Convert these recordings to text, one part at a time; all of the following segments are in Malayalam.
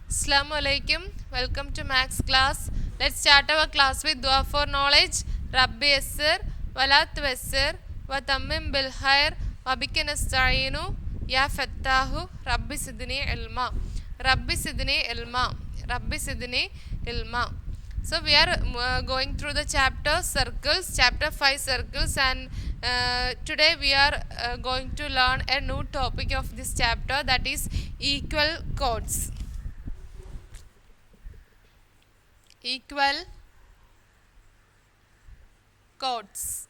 Assalamu alaikum. Welcome to Max class. Let's start our class with dua for knowledge. Rabbi yassir, wala tuyassir, wa tammim bil khair, wa bika nasta'inu, ya fattahu, Rabbi sidni ilma. Rabbi sidni ilma. Rabbi sidni ilma. So we are going through the chapter circles, chapter 5 circles, and today we are going to learn a new topic of this chapter, that is equal chords. Equal chords.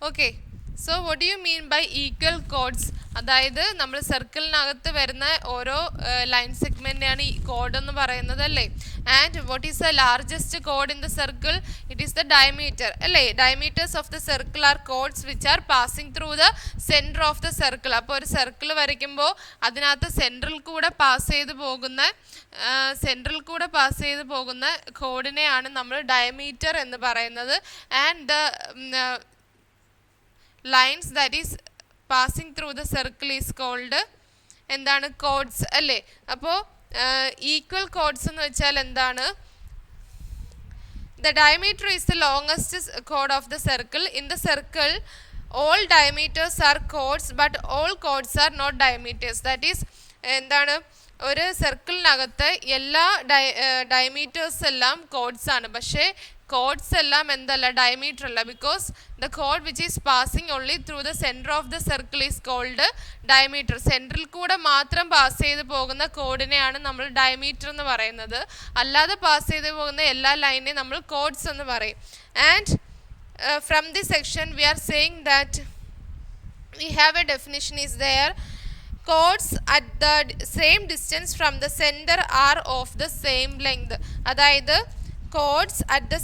Okay, so what do you mean by equal chords? അതായത് നമ്മൾ സർക്കിളിനകത്ത് വരുന്ന ഓരോ ലൈൻ സെഗ്മെന്റിനെയാണ് ഈ കോഡ് എന്ന് പറയുന്നത് അല്ലേ. And what is the largest കോഡ് in the circle? It is the diameter അല്ലേ. Diameters of the circle are chords which are passing through the centre of the circle. അപ്പോൾ ഒരു സർക്കിൾ വരയ്ക്കുമ്പോൾ അതിനകത്ത് സെൻട്രൽ കൂടെ പാസ് ചെയ്ത് പോകുന്ന കോഡിനെയാണ് നമ്മൾ ഡയമീറ്റർ എന്ന് പറയുന്നത്. And the lines that is passing through the circle is called എന്താണ്? കോഡ്സ് അല്ലേ. അപ്പോൾ ഈക്വൽ കോഡ്സ് എന്ന് വെച്ചാൽ എന്താണ്? The diameter is the longest chord of the circle. In the circle, all diameters are chords, but all chords are not diameters. That is, എന്താണ്? ഒരു സർക്കിളിനകത്ത് എല്ലാ ഡയമീറ്റേഴ്സ് എല്ലാം കോഡ്സ് ആണ്, പക്ഷേ കോഡ്സ് എല്ലാം എന്തല്ല? ഡയമീറ്റർ അല്ല. ബിക്കോസ് ദ കോഡ് which is passing only through the centre of the circle is called diameter. സെൻറ്ററിൽ കൂടെ മാത്രം പാസ് ചെയ്ത് പോകുന്ന കോഡിനെയാണ് നമ്മൾ ഡയമീറ്റർ എന്ന് പറയുന്നത്. അല്ലാതെ പാസ് ചെയ്ത് പോകുന്ന എല്ലാ ലൈനെയും നമ്മൾ കോഡ്സ് എന്ന് പറയും. And from this section we are saying that we have a definition is there. Chords at the same distance from the center are of the same length. അതായത് chords at the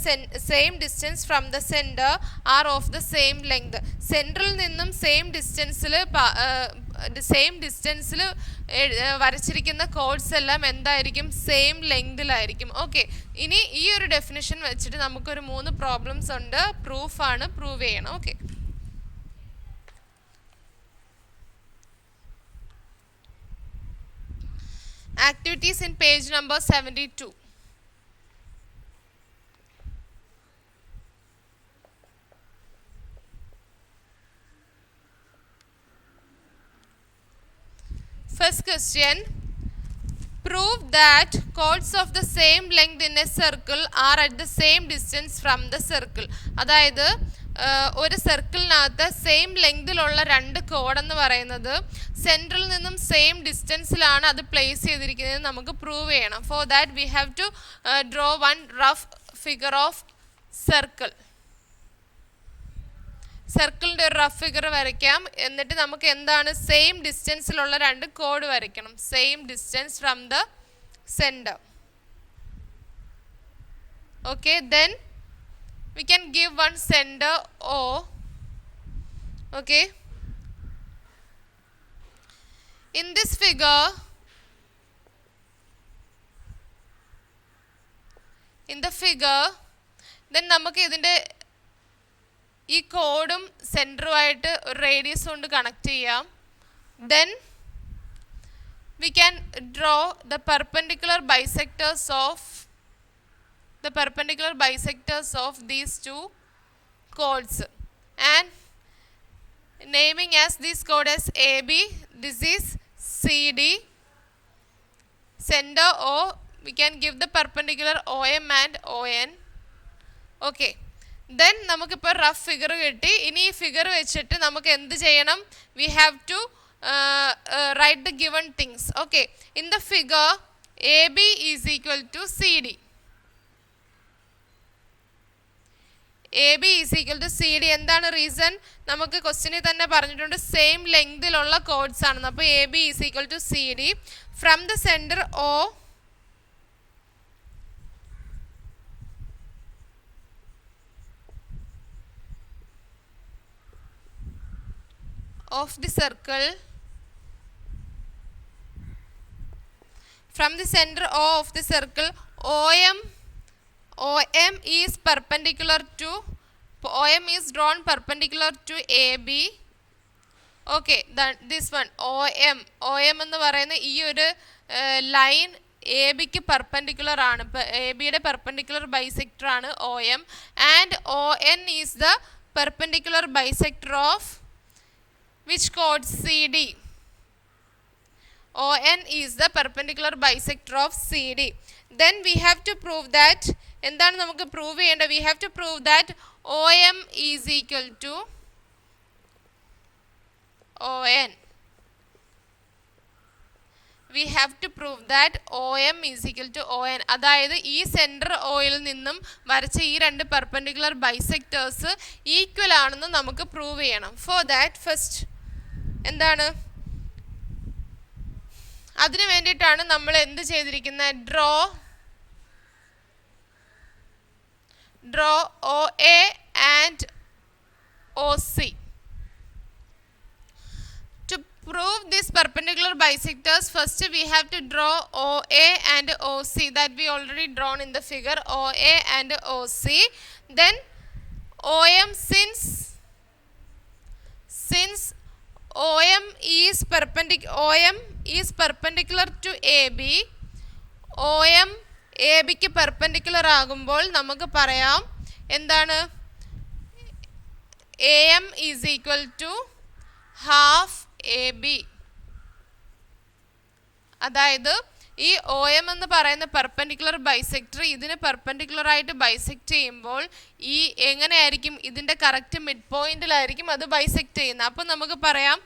same distance from the center are of the same length. Central നിന്നും സെയിം ഡിസ്റ്റൻസിൽ വരച്ചിരിക്കുന്ന കോഡ്സ് എല്ലാം എന്തായിരിക്കും? സെയിം ലെങ്തിലായിരിക്കും. ഓക്കെ, ഇനി ഈ ഒരു ഡെഫിനിഷൻ വെച്ചിട്ട് നമുക്കൊരു 3 പ്രോബ്ലംസ് ഉണ്ട്. പ്രൂഫാണ്, പ്രൂവ് ചെയ്യണം. Okay, activities in page number 72. First question, prove that chords of the same length in a circle are at the same distance from the circle. അതായത് ഒരു സർക്കിളിനകത്ത് സെയിം ലെങ്തിലുള്ള 2 കോഡ് എന്ന് പറയുന്നത് സെൻട്രൽ നിന്നും സെയിം ഡിസ്റ്റൻസിലാണ് അത് പ്ലേസ് ചെയ്തിരിക്കുന്നത് നമുക്ക് പ്രൂവ് ചെയ്യണം. For that we have to draw one rough figure of circle. സർക്കിളിൻ്റെ ഒരു റഫ് ഫിഗർ വരയ്ക്കാം. എന്നിട്ട് നമുക്ക് എന്താണ്? സെയിം ഡിസ്റ്റൻസിലുള്ള 2 കോഡ് വരയ്ക്കണം. Same distance from the centre. Okay, then we can give one center O. Okay, in this figure, then നമുക്ക് ഇതിൻ്റെ ഈ കോഡും സെൻറ്ററുമായിട്ട് ഒരു റേഡിയസ് കൊണ്ട് കണക്ട് ചെയ്യാം. then we can draw the perpendicular bisectors of these 2 chords and naming as this chord as AB. This is CD. Center O, we can give the perpendicular OM and ON. Okay, then നമുക്കിപ്പോൾ റഫ് ഫിഗർ കിട്ടി. ഇനി ഈ ഫിഗർ വെച്ചിട്ട് നമുക്ക് എന്ത് ചെയ്യണം? we have to write the given things. Okay, in the figure AB is equal to CD. AB is equal to CD. എന്താണ് റീസൺ? നമുക്ക് ക്വസ്റ്റ്യനിൽ തന്നെ പറഞ്ഞിട്ടുണ്ട് സെയിം ലെങ്തിലുള്ള കോഡ്സ് ആണെന്ന്. അപ്പോൾ AB is equal to CD. From the centre O of the circle, from the center O of the circle, OM is drawn perpendicular to AB okay, this one O M എന്ന് പറയുന്ന ഈ ഒരു ലൈൻ എ ബിക്ക് പെർപെൻഡിക്കുലർ ആണ്. എ ബിയുടെ പെർപെൻഡിക്കുലർ ബൈസെക്ടർ ആണ് O M. And O N is the perpendicular bisector of which code? C D. ON is the perpendicular bisector of CD. Then we have to prove that, എന്താണ് നമുക്ക് പ്രൂവ് ചെയ്യേണ്ടത്? We have to prove that OM is equal to ON. We have to prove that OM is equal to ON. അതായത് ഈ സെൻറ്റർ ഓയിൽ നിന്നും വരച്ച ഈ രണ്ട് പെർപെൻഡിക്കുലർ ബൈസെക്ടേഴ്സ് ഈക്വൽ ആണെന്ന് നമുക്ക് പ്രൂവ് ചെയ്യണം. ഫോർ ദാറ്റ് ഫസ്റ്റ് എന്താണ്? അതിനു വേണ്ടിയിട്ടാണ് നമ്മൾ എന്ത് ചെയ്തിരിക്കുന്നത്? Draw O A and O C. To prove these perpendicular bisectors, first we have to draw OA and OC that we already drawn in the figure, OA and OC. Then OM, since OM is perpendicular to AB, OM ABക്ക് പെർപെൻഡിക്കുലർ ആകുമ്പോൾ നമുക്ക് പറയാം എന്താണ്? AM is equal to half AB. അതായത് ഈ ഒ എം എന്ന് പറയുന്ന പെർപെൻഡിക്കുലർ ബൈസെക്ടർ ഇതിന് പെർപെൻഡിക്കുലർ ആയിട്ട് ബൈസെക്ട് ചെയ്യുമ്പോൾ ഈ എങ്ങനെയായിരിക്കും? ഇതിൻ്റെ കറക്റ്റ് മിഡ് പോയിന്റിലായിരിക്കും അത് ബൈസെക്ട് ചെയ്യുന്നത്. അപ്പം നമുക്ക് പറയാം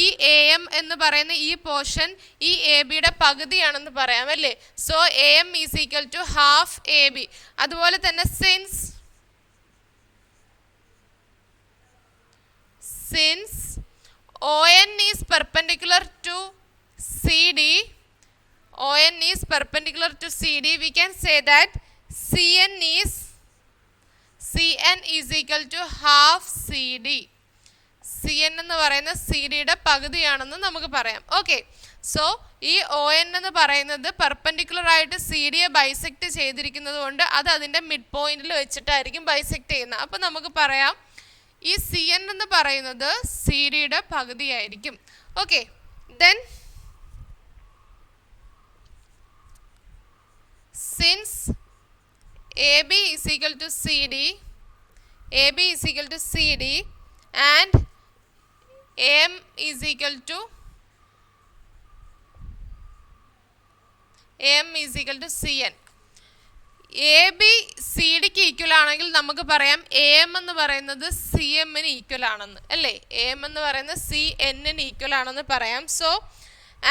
ഈ എ എം എന്ന് പറയുന്ന ഈ പോർഷൻ ഈ എ ബിയുടെ പകുതിയാണെന്ന് പറയാം അല്ലേ? So A M is equal to half A B. അതുപോലെ തന്നെ since ON is perpendicular to CD, ON is perpendicular to CD, we can say that CN is equal to half CD. CN എന്ന് പറയുന്ന CDയുടെ പകുതിയാണെന്ന് നമുക്ക് പറയാം. ഓക്കെ, സോ ഈ ON എന്ന് പറയുന്നത് പെർപെൻഡിക്കുലർ ആയിട്ട് CDയെ ബൈസെക്ട് ചെയ്തിരിക്കുന്നത് കൊണ്ട് അത് അതിൻ്റെ മിഡ് പോയിന്റിൽ വെച്ചിട്ടായിരിക്കും ബൈസെക്ട് ചെയ്യുന്നത്. അപ്പം നമുക്ക് പറയാം ഈ സി എൻ എന്ന് പറയുന്നത് സി ഡിയുടെ പകുതിയായിരിക്കും. Okay, then since A B is equal to C D and M is equal to C N. A B C ഡിക്ക് ഈക്വൽ ആണെങ്കിൽ നമുക്ക് പറയാം എ എം എന്ന് പറയുന്നത് സി എമ്മിന് ഈക്വൽ ആണെന്ന് അല്ലേ? എ എം എന്ന് പറയുന്നത് സി എന്നിന് ഈക്വൽ ആണെന്ന് പറയാം. So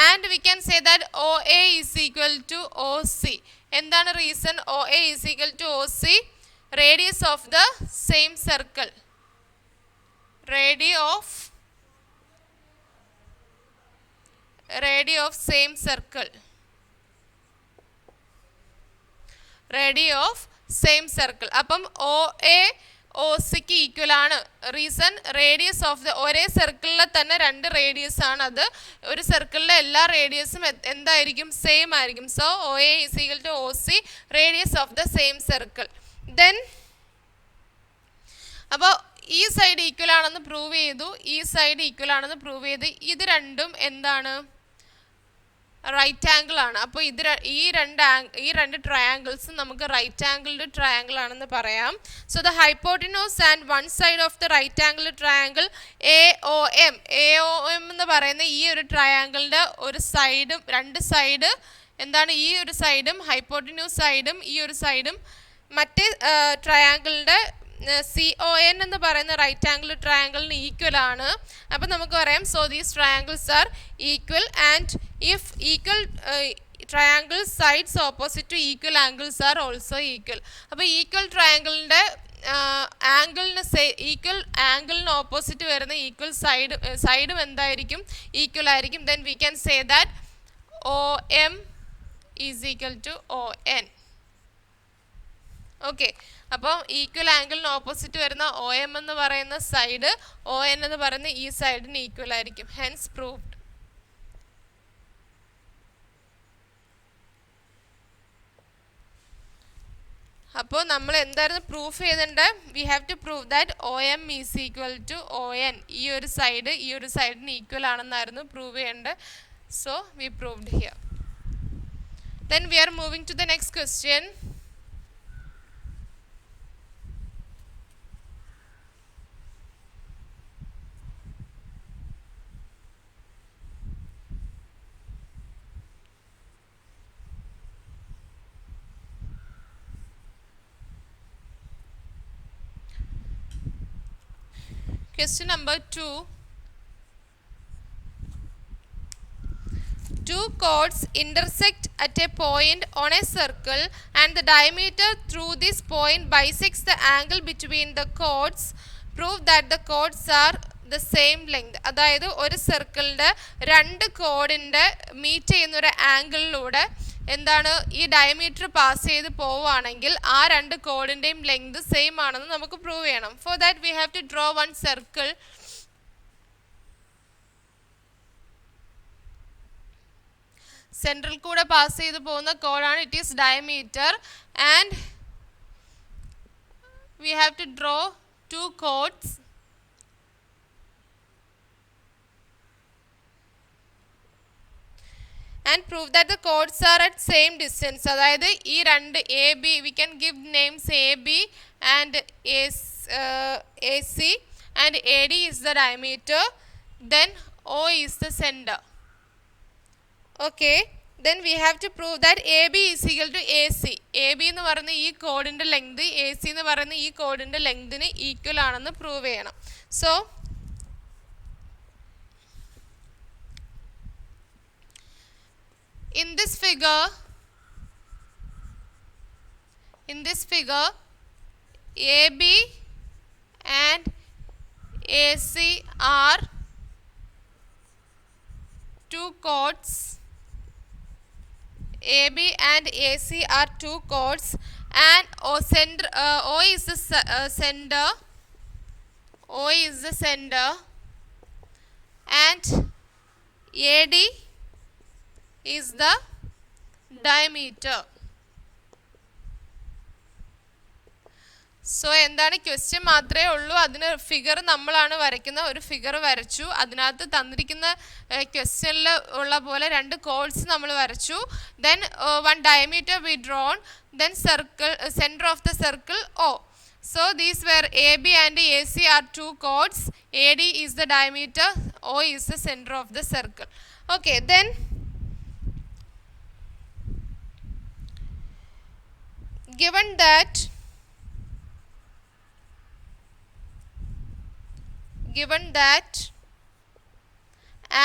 and we can say that O A is equal to O C. എന്താണ് reason? O A is equal to O C, radius of the same circle. Radius of same circle. അപ്പം ഒ എ ഒ സിക്ക് ഈക്വൽ ആണ്. റീസൺ റേഡിയസ് ഓഫ് ദ ഒരേ സർക്കിളിലെ തന്നെ രണ്ട് റേഡിയസ് ആണ്. അത് ഒരു സർക്കിളിലെ എല്ലാ റേഡിയസും എന്തായിരിക്കും? സെയിം ആയിരിക്കും. So O A is equal to O C, radius of the same circle. Then അപ്പോൾ ഈ സൈഡ് ഈക്വൽ ആണെന്ന് പ്രൂവ് ചെയ്തു, ഈ സൈഡ് ഈക്വൽ ആണെന്ന് പ്രൂവ് ചെയ്ത് ഇത് രണ്ടും എന്താണ്? റൈറ്റ് ആംഗിൾ ആണ്. അപ്പോൾ ഈ രണ്ട് ട്രയാങ്കിൾസ് നമുക്ക് റൈറ്റ് ആംഗിൾഡ് ട്രയാങ്കിൾ ആണെന്ന് പറയാം. So the hypotenuse and one side of the right angled triangle A O M എന്ന് പറയുന്ന ഈ ഒരു ട്രയാങ്കിളിൻ്റെ ഒരു സൈഡും രണ്ട് സൈഡ് എന്താണ്? ഈ ഒരു സൈഡും ഹൈപ്പോട്ടിനോസ് സൈഡും ഈ ഒരു സൈഡും മറ്റേ ട്രയാങ്കിളിൻ്റെ CON എന്ന് പറയുന്ന റൈറ്റ് ആംഗിൾ ട്രയാങ്കിളിന് ഈക്വൽ ആണ്. അപ്പം നമുക്ക് പറയാം so these triangles are equal and if equal triangle sides opposite to equal angles are also equal. അപ്പോൾ ഈക്വൽ ട്രയാങ്കിളിൻ്റെ ഈക്വൽ ആംഗിളിന് ഓപ്പോസിറ്റ് വരുന്ന ഈക്വൽ സൈഡും എന്തായിരിക്കും? ഈക്വൽ ആയിരിക്കും. Then we can say that OM is equal to ON. Okay, അപ്പോൾ ഈക്വൽ ആംഗിളിന് ഓപ്പോസിറ്റ് വരുന്ന OM എന്ന് പറയുന്ന സൈഡ് ON എന്ന് പറയുന്ന ഈ സൈഡിന് ഈക്വൽ ആയിരിക്കും. Hence proved. അപ്പോൾ നമ്മൾ എന്തായിരുന്നു പ്രൂഫ് ചെയ്തേണ്ടത്? We have to prove that O M is equal to O N. ഈ ഒരു സൈഡിന് ഈക്വൽ ആണെന്നായിരുന്നു പ്രൂവ് ചെയ്യേണ്ടത്. So we proved here. Then we are moving to the next question. Question number 2. Two chords intersect at a point on a circle and the diameter through this point bisects the angle between the chords. Prove that the chords are the same length. അതായത് ഒരു സർക്കിളിൻ്റെ രണ്ട് കോഡിൻ്റെ മീറ്റ് ചെയ്യുന്ന ഒരു ആംഗിളിലൂടെ എന്താണ് ഈ ഡയമീറ്റർ പാസ് ചെയ്ത് പോവുകയാണെങ്കിൽ ആ രണ്ട് കോഡിൻ്റെയും ലെങ്ത് സെയിം ആണെന്ന് നമുക്ക് പ്രൂവ് ചെയ്യണം. For that we have to draw one circle. Central കൂടെ പാസ് ചെയ്ത് പോകുന്ന കോഡാണ്, it is diameter. And we have to draw two chords. And prove that the chords are at same distance. അതായത് ഈ രണ്ട് A B, we can give names AB and AC and AD is the diameter, then O is the center. Okay, then we have to prove that AB is equal to AC. AB എന്ന് പറയുന്ന ഈ കോഡിൻ്റെ ലെങ്ത് AC എന്ന് പറയുന്ന ഈ കോഡിൻ്റെ ലെങ്തിന് ഈക്വൽ ആണെന്ന് പ്രൂവ് ചെയ്യണം. So in this figure AB and AC are two chords. AB and AC are two chords and O is the center. O is the center and AD is the diameter. So എന്താണ് ക്വസ്റ്റ്യൻ മാത്രമേ ഉള്ളൂ. അതിന് ഫിഗർ നമ്മളാണ് വരയ്ക്കുന്നത്. ഒരു ഫിഗർ വരച്ചു, അതിനകത്ത് തന്നിരിക്കുന്ന ക്വസ്റ്റ്യനിൽ ഉള്ള പോലെ രണ്ട് കോഡ്സ് നമ്മൾ വരച്ചു. Then one diameter we drawn, then circle centre of the circle O. So these were AB and AC are two chords. AD is the diameter, O is the center of the circle. Okay, then given that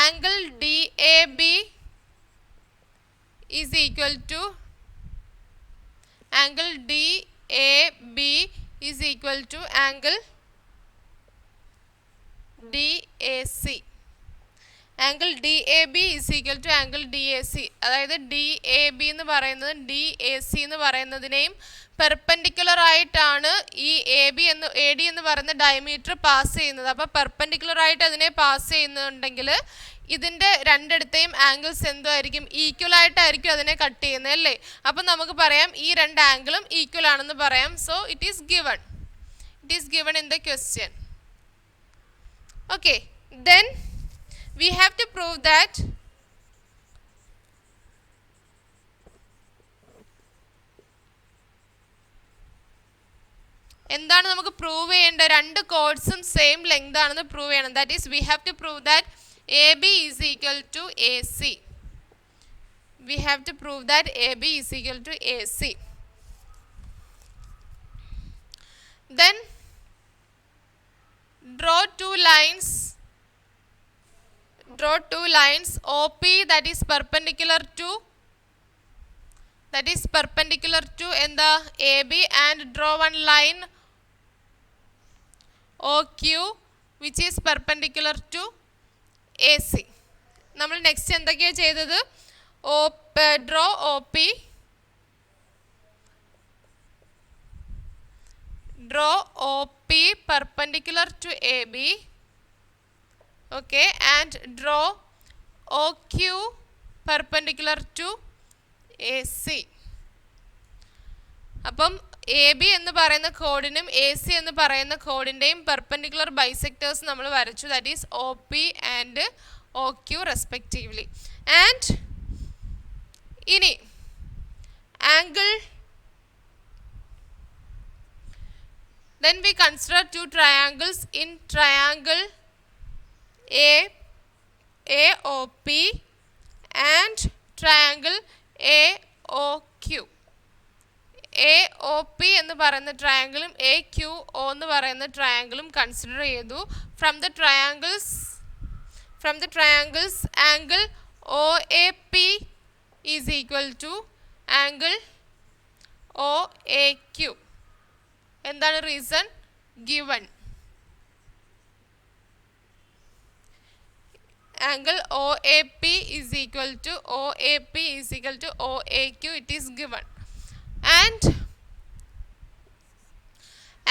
angle DAB is equal to angle DAB is equal to angle DAC. Angle D A B is equal to angle D A C. അതായത് ഡി എ ബി എന്ന് പറയുന്നത് ഡി എ സി എന്ന് പറയുന്നതിനെയും പെർപെൻഡിക്കുലർ ആയിട്ടാണ് ഈ എ ഡി എന്ന് പറയുന്ന ഡയമീറ്റർ പാസ് ചെയ്യുന്നത്. അപ്പോൾ പെർപെൻഡിക്കുലർ ആയിട്ട് അതിനെ പാസ് ചെയ്യുന്നുണ്ടെങ്കിൽ ഇതിൻ്റെ രണ്ടിടത്തെയും ആംഗിൾസ് എന്തായിരിക്കും? ഈക്വൽ ആയിട്ടായിരിക്കും അതിനെ കട്ട് ചെയ്യുന്നത് അല്ലേ? അപ്പം നമുക്ക് പറയാം ഈ രണ്ട് ആംഗിളും ഈക്വൽ ആണെന്ന് പറയാം. So it is given in the question. Okay, then we have to prove that എന്താണ് നമുക്ക് പ്രൂവ് ചെയ്യേണ്ട? രണ്ട് കോഡ്സും സെയിം ലെങ്ത് ആണെന്ന് പ്രൂവ് ചെയ്യണം. That is we have to prove that AB is equal to AC. We have to prove that AB is equal to AC. Then draw two lines OP that is perpendicular to in the AB and draw one line OQ which is perpendicular to AC. നമ്മൾ നെക്സ്റ്റ് എന്തൊക്കെയാണ് ചെയ്തത്? draw OP, draw OP perpendicular to AB. Okay, and draw OQ perpendicular to AC. അപ്പം എ ബി എന്ന് പറയുന്ന കോഡിനും എ സി എന്ന് പറയുന്ന കോഡിൻ്റെയും പെർപെൻഡിക്കുലർ ബൈസെക്ടേഴ്സ് നമ്മൾ വരച്ചു. That is O P and O Q respectively. And ഇനി angle, then we consider two triangles in triangle AOP and triangle AOQ. AOP എന്ന് പറയുന്ന ട്രയാങ്കിളും AQO എന്ന് പറയുന്ന ട്രയാങ്കിളും കൺസിഡർ ചെയ്തു. From the triangles angle OAP is equal to angle OAQ. എന്താണ് reason? Given angle OAP is equal to OAQ, it is given. And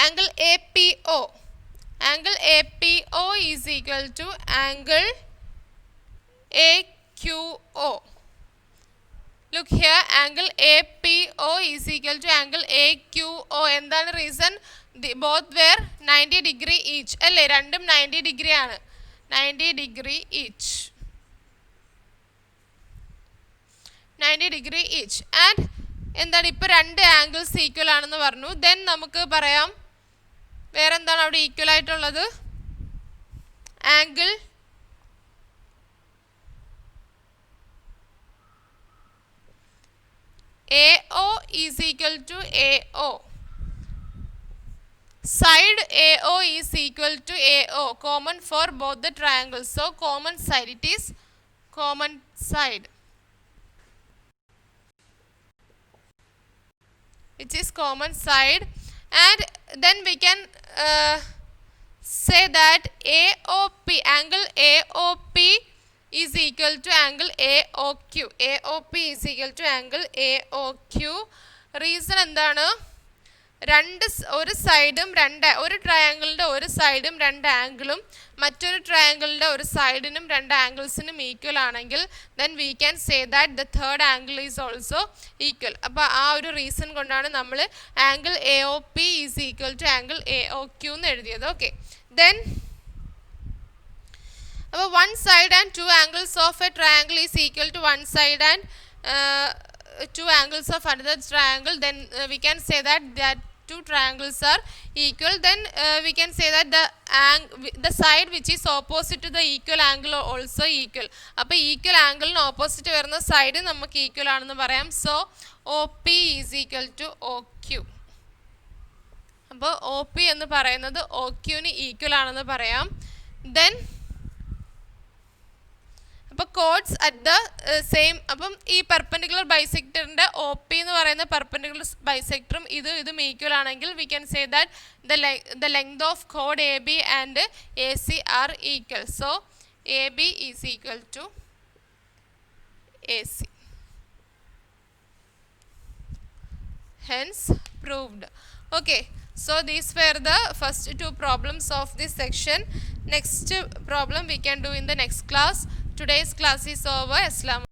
angle APO is equal to angle AQO. Look here, angle APO is equal to angle AQO. എന്താണ് reason? both were 90 degree each അല്ലേ? രണ്ടും 90 ഡിഗ്രി ആണ്. 90 degree each. 90 degree each. And എന്താണ് ഇപ്പോൾ രണ്ട് ആംഗിൾസ് ഈക്വൽ ആണെന്ന് പറഞ്ഞു. ദെൻ നമുക്ക് പറയാം വേറെ എന്താണ് അവിടെ ഈക്വൽ ആയിട്ടുള്ളത്? Angle AO is equal to AO. Side AO is equal to AO. Common for both the triangles. So common side, it is common side. It is common side. And then we can say that AOP, angle AOP is equal to angle AOQ. AOP is equal to angle AOQ. Reason എന്താണ്? ഒരു സൈഡും ഒരു ട്രയാങ്കിളിൻ്റെ ഒരു സൈഡും രണ്ട് ആംഗിളും മറ്റൊരു ട്രയാങ്കിളിൻ്റെ ഒരു സൈഡിനും രണ്ട് ആംഗിൾസിനും ഈക്വൽ ആണെങ്കിൽ then we can say that the third angle is also equal. അപ്പോൾ ആ ഒരു റീസൺ കൊണ്ടാണ് നമ്മൾ angle AOP is equal to angle AOQ എന്ന് എഴുതിയത്. ഓക്കെ, ദെൻ അപ്പോൾ one side and two angles of a triangle is equal to one side and two angles of another triangle, then we can say that two triangles are equal. Then we can say that the side which is opposite to the equal angle are also equal. അപ്പോൾ ഈക്വൽ ആംഗിളിന് ഓപ്പോസിറ്റ് വരുന്ന സൈഡ് നമുക്ക് ഈക്വൽ ആണെന്ന് പറയാം. So OP is equal to OQ. അപ്പോൾ OP എന്ന് പറയുന്നത് OQന് ഈക്വൽ ആണെന്ന് പറയാം. ദെൻ അപ്പോൾ കോഡ്സ് അറ്റ് ദ സെയിം, അപ്പം ഈ പെർപെൻഡിക്കുലർ ബൈസെക്ടറിൻ്റെ OP എന്ന് പറയുന്ന പെർപെൻഡിക്കുലർ ബൈസെക്ടറും ഇതും ഈക്വൽ ആണെങ്കിൽ we can say that the length of കോഡ് AB and AC are equal. So AB is equal to AC. Hence proved. Okay, so these were the first two problems of this section. Next problem we can do in the next class. Today's class is over. Assalam.